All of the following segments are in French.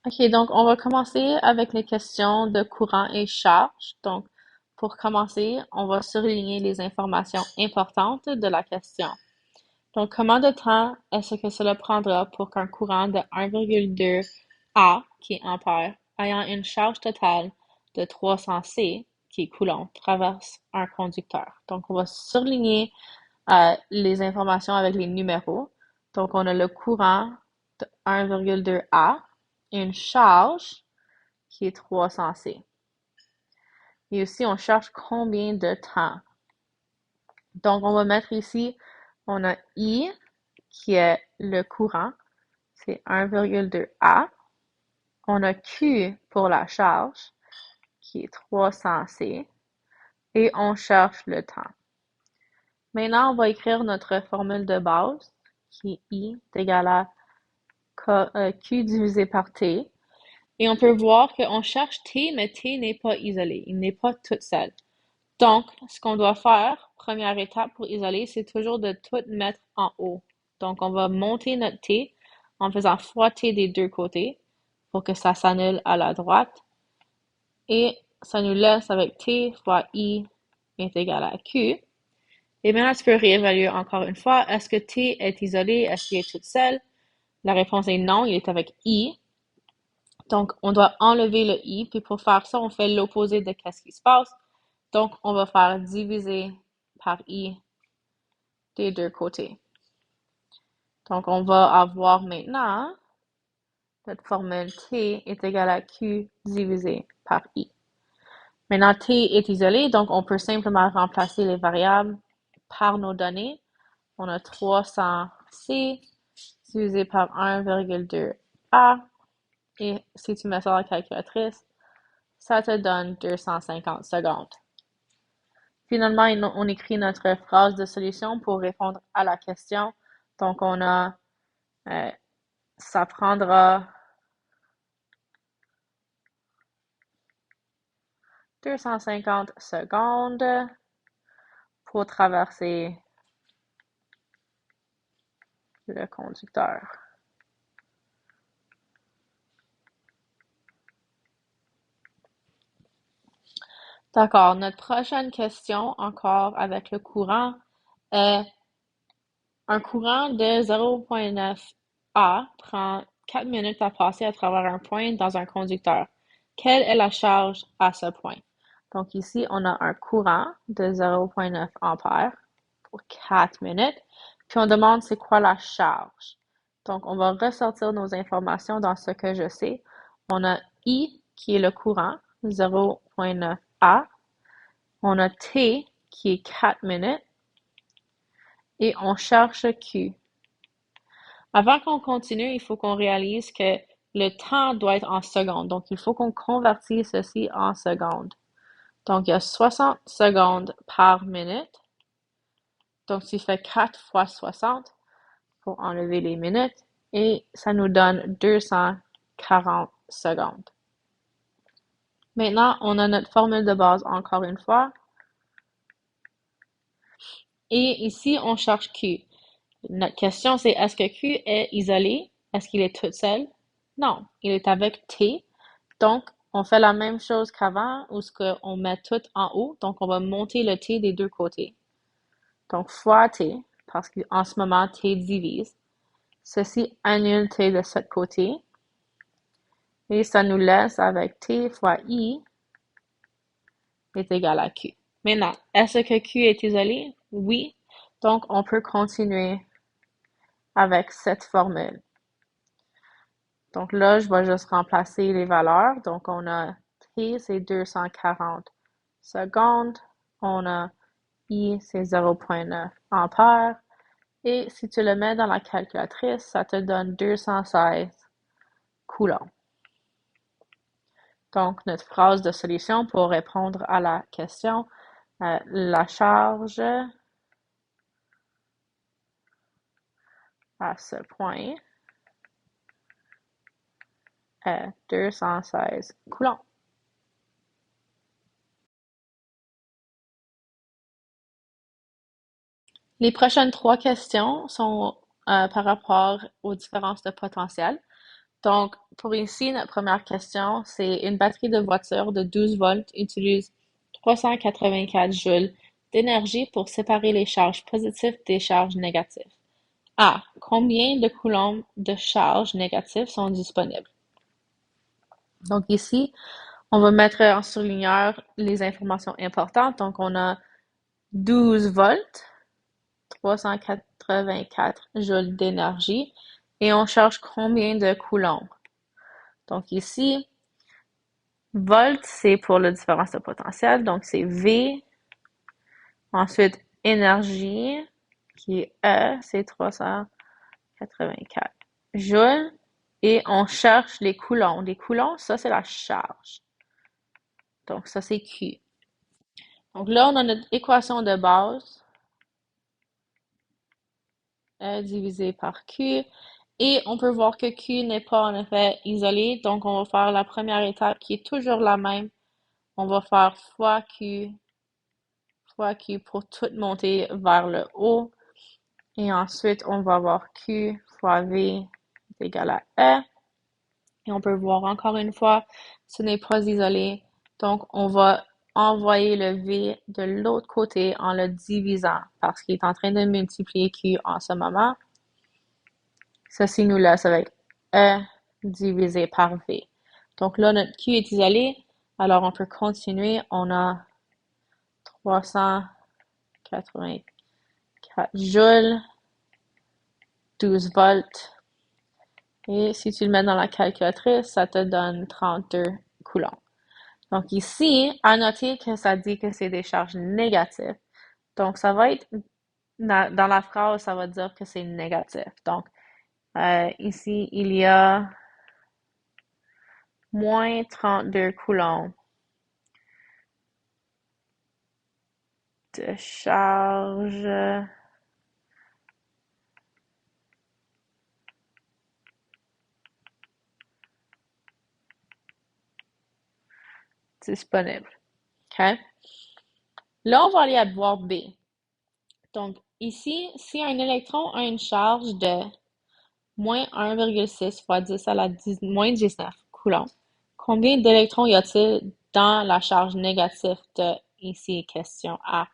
OK, donc on va commencer avec les questions de courant et charge. Donc, pour commencer, on va surligner les informations importantes de la question. Donc, combien de temps est-ce que cela prendra pour qu'un courant de 1,2 A, qui est ampère, ayant une charge totale de 300 C, qui est coulomb, traverse un conducteur? Donc, on va surligner les informations avec les numéros. Donc, on a le courant de 1,2 A et une charge qui est 300 C. Et aussi, on cherche combien de temps. Donc, on va mettre ici, on a I qui est le courant, c'est 1,2 A. On a Q pour la charge, qui est 300 C. Et on cherche le temps. Maintenant, on va écrire notre formule de base, qui est I est égal à Q divisé par T. Et on peut voir qu'on cherche T, mais T n'est pas isolé. Il n'est pas toute seule. Donc, ce qu'on doit faire, première étape pour isoler, c'est toujours de tout mettre en haut. Donc, on va monter notre T en faisant fois T des deux côtés pour que ça s'annule à la droite. Et ça nous laisse avec T fois I est égal à Q. Et maintenant, tu peux réévaluer encore une fois. Est-ce que T est isolé? Est-ce qu'il est toute seule? La réponse est non, il est avec I. Donc, on doit enlever le i, puis pour faire ça, on fait l'opposé de ce qui se passe. Donc, on va faire diviser par i des deux côtés. Donc, on va avoir maintenant notre formule t est égale à q divisé par i. Maintenant, t est isolé, donc on peut simplement remplacer les variables par nos données. On a 300c divisé par 1,2a. Et si tu mets ça dans la calculatrice, ça te donne 250 secondes. Finalement, on écrit notre phrase de solution pour répondre à la question. Donc, on a, ça prendra 250 secondes pour traverser le conducteur. D'accord, notre prochaine question, encore avec le courant, est un courant de 0,9 A prend 4 minutes à passer à travers un point dans un conducteur. Quelle est la charge à ce point? Donc ici, on a un courant de 0,9 ampères pour 4 minutes. Puis on demande c'est quoi la charge. Donc on va ressortir nos informations dans ce que je sais. On a I qui est le courant, 0,9 A. On a T qui est 4 minutes. Et on cherche Q. Avant qu'on continue, il faut qu'on réalise que le temps doit être en secondes. Donc, il faut qu'on convertisse ceci en secondes. Donc, il y a 60 secondes par minute. Donc, tu fais 4 fois 60 pour enlever les minutes et ça nous donne 240 secondes. Maintenant, on a notre formule de base encore une fois. Et ici, on cherche Q. Notre question, c'est est-ce que Q est isolé? Est-ce qu'il est tout seul? Non, il est avec T. Donc, on fait la même chose qu'avant, où ce qu'on met tout en haut. Donc, on va monter le T des deux côtés. Donc, fois T, parce qu'en ce moment, T divise. Ceci annule T de ce côté. Et ça nous laisse avec T fois I est égal à Q. Maintenant, est-ce que Q est isolé? Oui. Donc, on peut continuer avec cette formule. Donc là, je vais juste remplacer les valeurs. Donc, on a T, c'est 240 secondes. On a I, c'est 0,9 ampères. Et si tu le mets dans la calculatrice, ça te donne 216 coulombs. Donc, notre phrase de solution pour répondre à la question, la charge à ce point est 216 coulombs. Les prochaines trois questions sont par rapport aux différences de potentiel. Donc, pour ici, notre première question, c'est une batterie de voiture de 12 volts utilise 384 joules d'énergie pour séparer les charges positives des charges négatives. A. Combien de coulombs de charges négatives sont disponibles? Donc ici, on va mettre en surligneur les informations importantes. Donc on a 12 volts, 384 joules d'énergie et on cherche combien de coulombs. Donc ici, volt, c'est pour la différence de potentiel, donc c'est V. Ensuite, énergie, qui est E, c'est 384 joules. Et on cherche les coulombs. Les coulombs, ça, c'est la charge. Donc, ça, c'est Q. Donc là, on a notre équation de base. E divisé par Q. Et on peut voir que Q n'est pas en effet isolé. Donc, on va faire la première étape qui est toujours la même. On va faire fois Q pour tout monter vers le haut. Et ensuite, on va avoir Q fois V est égal à E. Et on peut voir encore une fois, ce n'est pas isolé. Donc, on va envoyer le V de l'autre côté en le divisant parce qu'il est en train de multiplier Q en ce moment. Ceci nous laisse avec E divisé par V. Donc là, notre Q est isolé. Alors, on peut continuer. On a 384 joules, 12 volts. Et si tu le mets dans la calculatrice, ça te donne 32 coulombs. Donc ici, à noter que ça dit que c'est des charges négatives. Donc ça va être, dans la phrase, ça va dire que c'est négatif. Donc ici, il y a moins 32 coulombs de charge disponibles. OK? Là, on va aller à devoir B. Donc, ici, si un électron a une charge de moins 1,6 fois 10 à la moins 19 coulombs, combien d'électrons y a-t-il dans la charge négative de ici, question A?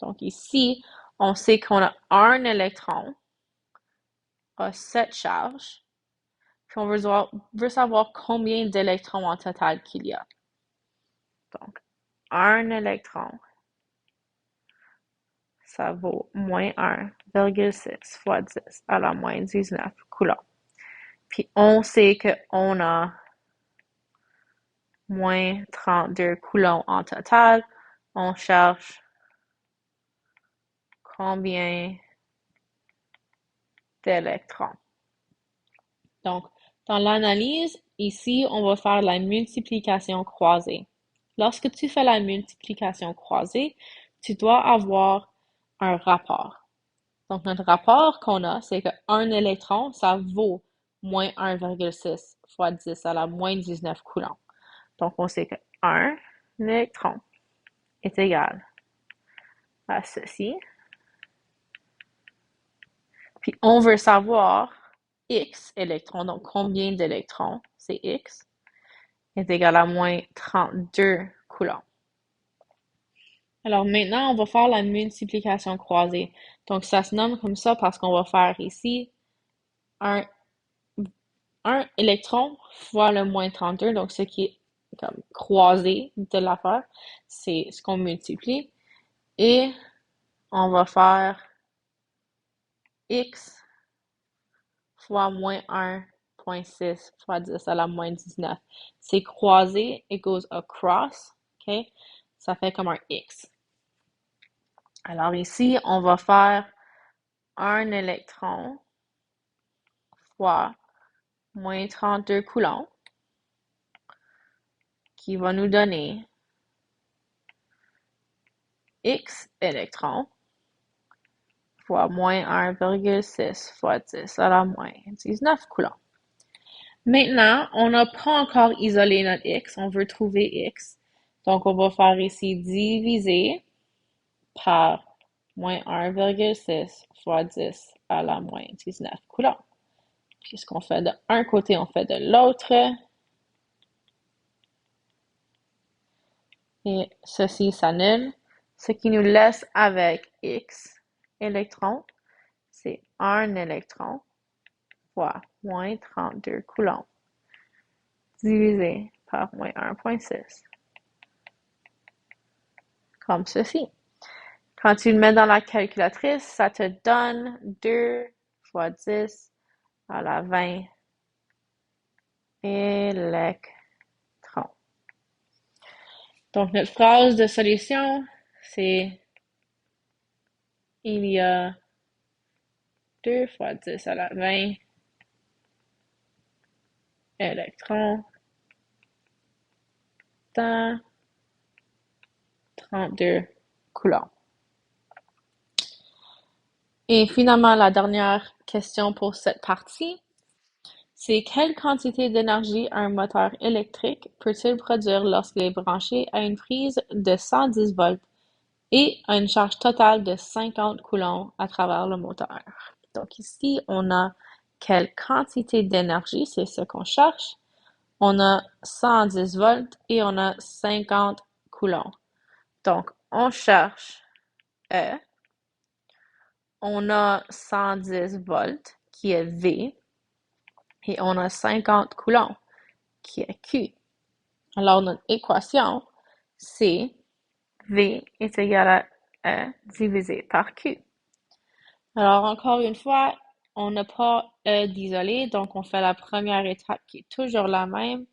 Donc ici, on sait qu'on a un électron à cette charge, puis on veut savoir combien d'électrons en total qu'il y a. Donc, un électron, ça vaut moins 1,6 fois 10 à la moins 19 coulombs. Puis on sait qu'on a moins 32 coulombs en total. On cherche combien d'électrons. Donc, dans l'analyse, ici, on va faire la multiplication croisée. Lorsque tu fais la multiplication croisée, tu dois avoir un rapport. Donc, notre rapport qu'on a, c'est qu'un électron, ça vaut moins 1,6 fois 10 à la moins 19 coulombs. Donc, on sait que 1 électron est égal à ceci. Puis, on veut savoir X électrons, donc combien d'électrons, c'est X, est égal à moins 32 coulombs. Alors maintenant, on va faire la multiplication croisée. Donc, ça se nomme comme ça parce qu'on va faire ici un électron fois le moins 32, donc ce qui est comme croisé de l'affaire, c'est ce qu'on multiplie. Et on va faire X fois moins 1,6 fois 10 à la moins 19. C'est croisé, it goes across, ok? Ça fait comme un X. Alors ici, on va faire un électron fois moins 32 coulombs, qui va nous donner X électrons fois moins 1,6 fois 10 à la moins 19 coulombs. Maintenant, on n'a pas encore isolé notre X, on veut trouver X. Donc, on va faire ici diviser par moins 1,6 fois 10 à la moins 19 coulombs. Puis ce qu'on fait de un côté, on fait de l'autre. Et ceci s'annule. Ce qui nous laisse avec X électrons, c'est 1 électron fois moins 32 coulombs divisé par moins 1,6. Comme ceci. Quand tu le mets dans la calculatrice, ça te donne 2 fois 10 à la 20 électrons. Donc, notre phrase de solution, c'est il y a 2 fois 10 à la 20 électrons dans 32 coulombs. Et finalement, la dernière question pour cette partie, c'est quelle quantité d'énergie un moteur électrique peut-il produire lorsqu'il est branché à une prise de 110 volts et à une charge totale de 50 coulombs à travers le moteur? Donc ici, on a quelle quantité d'énergie, c'est ce qu'on cherche. On a 110 volts et on a 50 coulombs. Donc, on cherche E. On a 110 volts qui est V et on a 50 coulombs qui est Q. Alors, notre équation, c'est V est égal à E divisé par Q. Alors, encore une fois, on n'a pas E d'isolé, donc on fait la première étape qui est toujours la même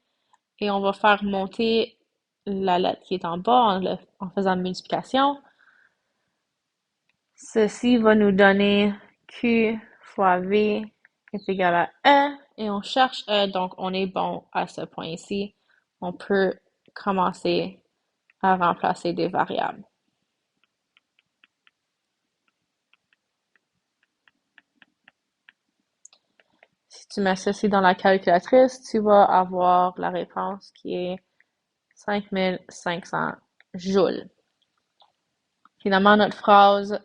et on va faire monter la lettre qui est en bas en faisant une multiplication. Ceci va nous donner Q fois V est égal à E et on cherche E, donc on est bon à ce point ici. On peut commencer à remplacer des variables. Si tu mets ceci dans la calculatrice, tu vas avoir la réponse qui est 5500 joules. Finalement, notre phrase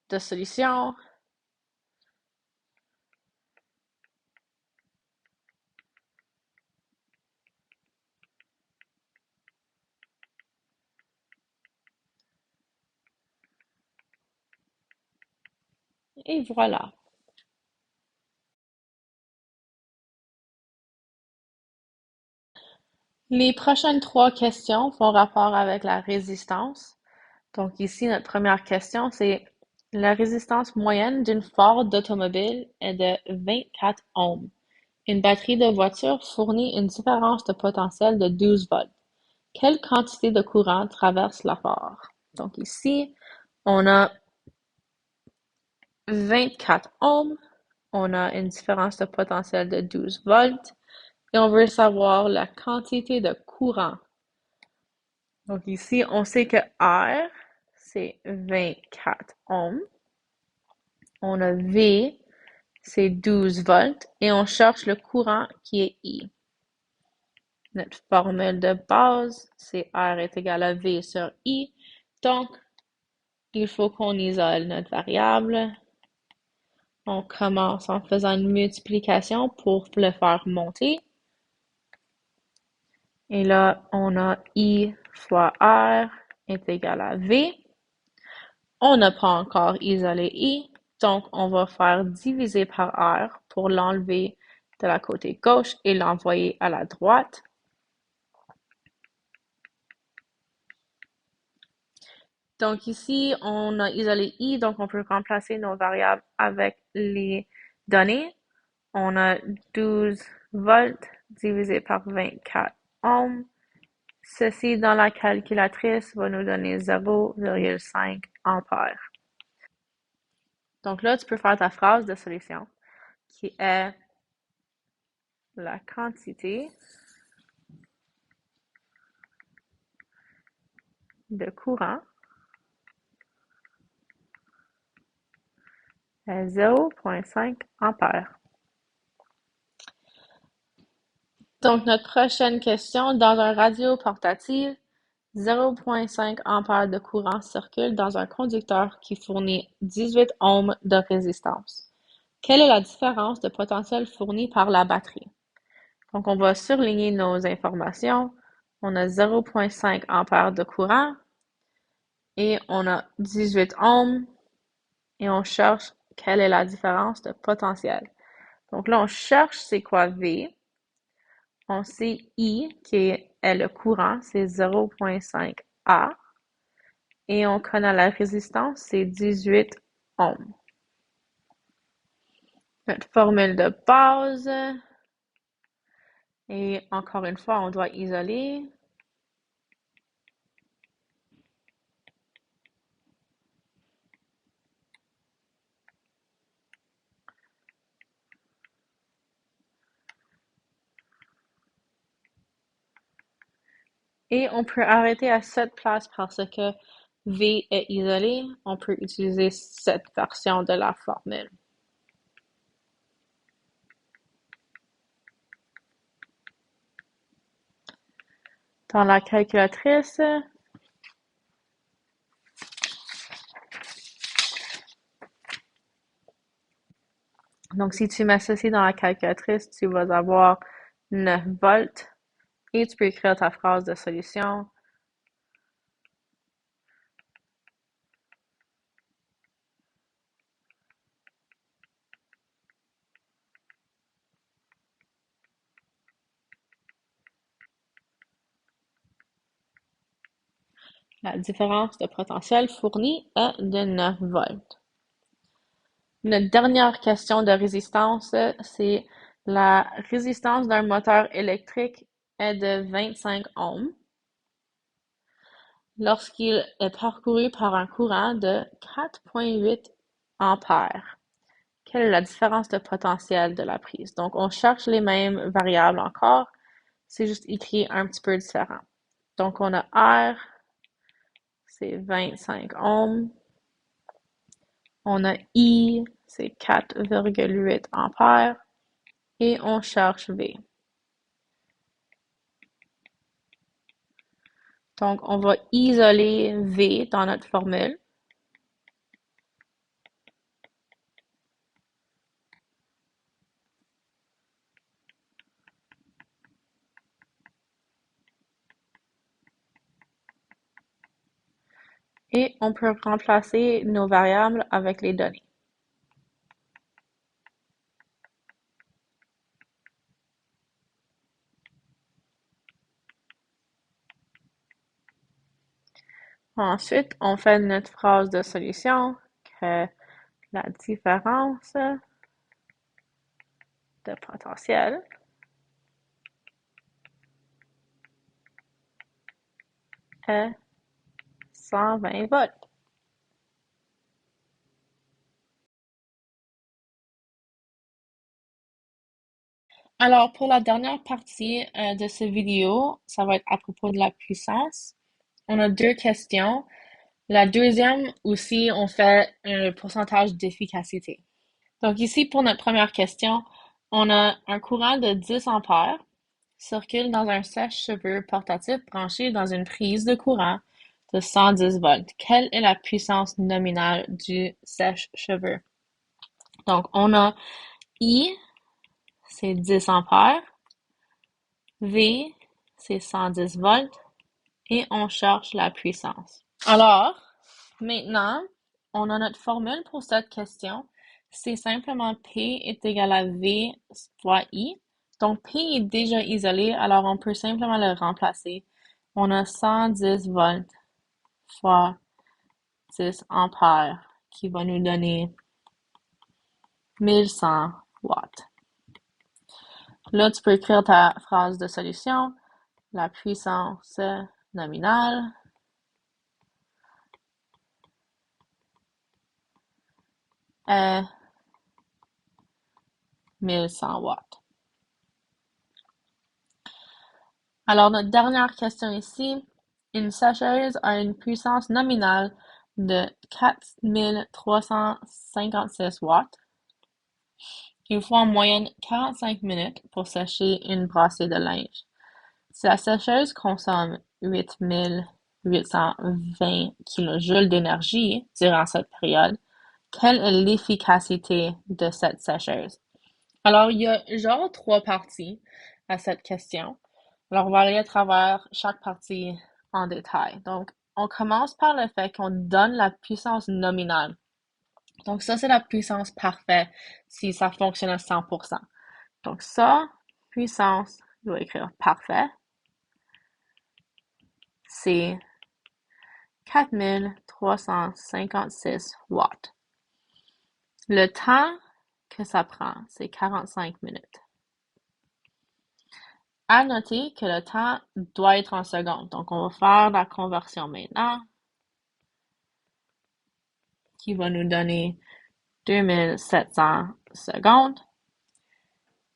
de solution, et voilà. Les prochaines trois questions font rapport avec la résistance. Donc ici, notre première question, c'est la résistance moyenne d'une Ford automobile est de 24 ohms. Une batterie de voiture fournit une différence de potentiel de 12 volts. Quelle quantité de courant traverse la Ford? Donc ici, on a 24 ohms, on a une différence de potentiel de 12 volts et on veut savoir la quantité de courant. Donc ici, on sait que R, c'est 24 ohms. On a V, c'est 12 volts, et on cherche le courant qui est I. Notre formule de base, c'est R est égal à V sur I. Donc, il faut qu'on isole notre variable. On commence en faisant une multiplication pour le faire monter. Et là, on a I fois R est égal à V. On n'a pas encore isolé I, donc on va faire diviser par R pour l'enlever de la côté gauche et l'envoyer à la droite. Donc ici, on a isolé I, donc on peut remplacer nos variables avec les données. On a 12 volts divisé par 24 ohms. Ceci dans la calculatrice va nous donner 0,5 ampères. Donc là, tu peux faire ta phrase de solution qui est la quantité de courant est 0,5 ampères. Donc, notre prochaine question, dans un radio portatif, 0,5 ampères de courant circule dans un conducteur qui fournit 18 ohms de résistance. Quelle est la différence de potentiel fourni par la batterie? Donc, on va surligner nos informations. On a 0,5 ampères de courant et on a 18 ohms et on cherche quelle est la différence de potentiel. Donc là, on cherche c'est quoi V. On sait I qui est le courant, c'est 0,5 A. Et on connaît la résistance, c'est 18 ohms. Notre formule de base. Et encore une fois, on doit isoler. Et on peut arrêter à cette place parce que V est isolé. On peut utiliser cette version de la formule. Dans la calculatrice, donc si tu mets ceci dans la calculatrice, tu vas avoir 9 volts et tu peux écrire ta phrase de solution. La différence de potentiel fournie est de 9 volts. Notre dernière question de résistance, c'est la résistance d'un moteur électrique est de 25 ohms lorsqu'il est parcouru par un courant de 4,8 ampères. Quelle est la différence de potentiel de la prise? Donc, on cherche les mêmes variables encore, c'est juste écrit un petit peu différent. Donc, on a R, c'est 25 ohms. On a I, c'est 4,8 ampères. Et on cherche V. Donc, on va isoler V dans notre formule. Et on peut remplacer nos variables avec les données. Ensuite, on fait notre phrase de solution que la différence de potentiel est 120 volts. Alors, pour la dernière partie de cette vidéo, ça va être à propos de la puissance. On a deux questions. La deuxième aussi, on fait un pourcentage d'efficacité. Donc ici, pour notre première question, on a un courant de 10 ampères circule dans un sèche-cheveux portatif branché dans une prise de courant de 110 volts. Quelle est la puissance nominale du sèche-cheveux? Donc, on a I, c'est 10 ampères, V, c'est 110 volts, et on cherche la puissance. Alors, maintenant, on a notre formule pour cette question. C'est simplement P est égal à V fois I. Donc, P est déjà isolé, alors on peut simplement le remplacer. On a 110 volts fois 10 ampères qui va nous donner 1100 watts. Là, tu peux écrire ta phrase de solution. La puissance nominale est 1100 watts. Alors, notre dernière question ici. Une sécheuse a une puissance nominale de 4356 watts. Il faut en moyenne 45 minutes pour sécher une brassée de linge. Si la sécheuse consomme 8820 kJ d'énergie durant cette période, quelle est l'efficacité de cette sécheuse? Alors, il y a genre trois parties à cette question. Alors, on va aller à travers chaque partie en détail. Donc, on commence par le fait qu'on donne la puissance nominale. Donc, ça, c'est la puissance parfaite si ça fonctionne à 100%. Donc, ça, puissance, je vais écrire parfait, c'est 4356 watts. Le temps que ça prend, c'est 45 minutes. À noter que le temps doit être en secondes. Donc, on va faire la conversion maintenant, qui va nous donner 2700 secondes.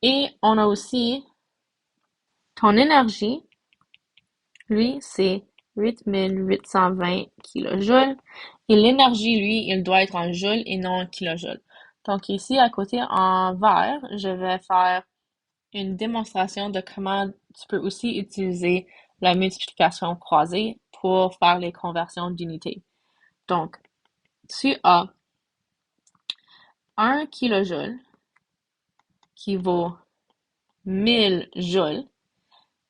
Et on a aussi ton énergie, lui, c'est 8820 kilojoules. Et l'énergie, lui, il doit être en joules et non en kilojoules. Donc ici, à côté, en vert, je vais faire une démonstration de comment tu peux aussi utiliser la multiplication croisée pour faire les conversions d'unités. Donc, tu as 1 kilojoule qui vaut 1000 joules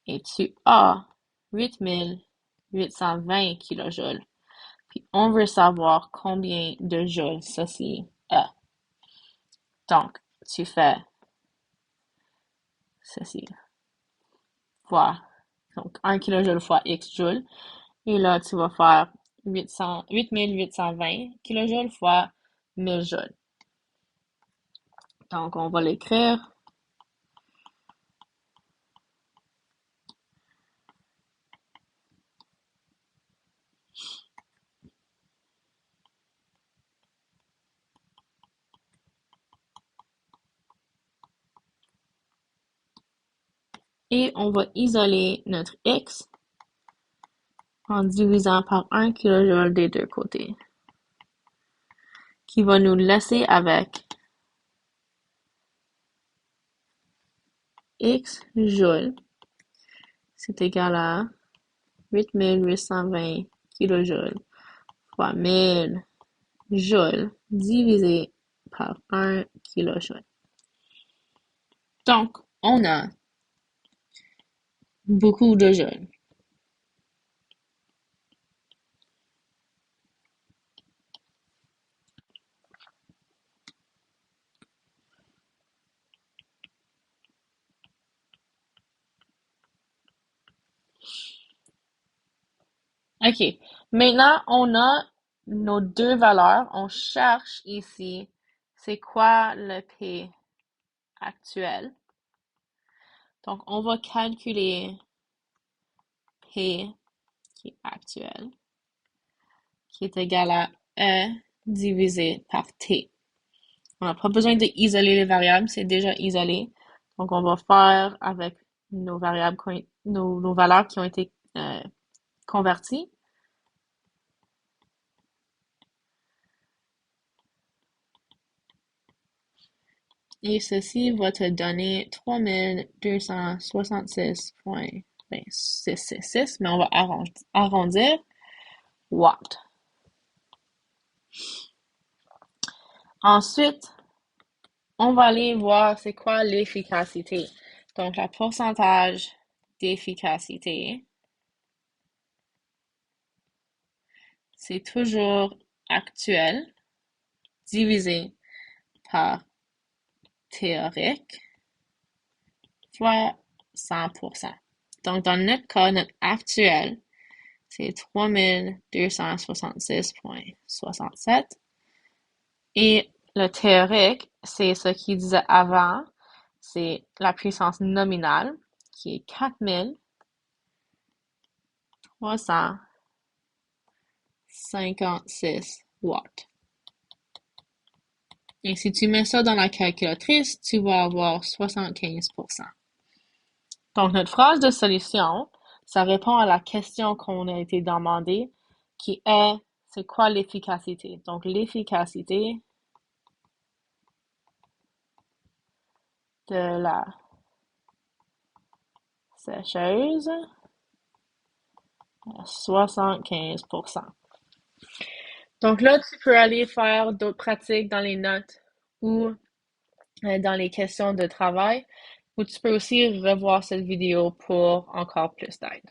et tu as 8820 kilojoules. Puis on veut savoir combien de joules ceci est. Donc, tu fais ceci fois, donc 1 kilojoule fois X joules. Et là, tu vas faire 8820 kilojoules fois 1000 joules. Donc, on va l'écrire. Et on va isoler notre X en divisant par 1 kilojoule des deux côtés, qui va nous laisser avec X joules, c'est égal à 8820 kilojoules fois 1000 joules divisé par 1 kilojoule. Donc, on a beaucoup de joules. OK. Maintenant, on a nos deux valeurs. On cherche ici, c'est quoi le P actuel. Donc, on va calculer P qui est actuel, qui est égal à E divisé par T. On n'a pas besoin d'isoler les variables, c'est déjà isolé. Donc, on va faire avec nos variables, nos valeurs qui ont été converties. Et ceci va te donner 3266,666, mais on va arrondir watts. Ensuite, on va aller voir c'est quoi l'efficacité. Donc, le pourcentage d'efficacité, c'est toujours actuel divisé par théorique fois 100%. Donc, dans notre cas, notre actuel, c'est 3266,67. Et le théorique, c'est ce qu'il disait avant, c'est la puissance nominale, qui est 4356 watts. Et si tu mets ça dans la calculatrice, tu vas avoir 75%. Donc, notre phrase de solution, ça répond à la question qu'on a été demandée, qui est, c'est quoi l'efficacité? Donc, l'efficacité de la sécheuse, 75%. Donc là, tu peux aller faire d'autres pratiques dans les notes ou dans les questions de travail, ou tu peux aussi revoir cette vidéo pour encore plus d'aide.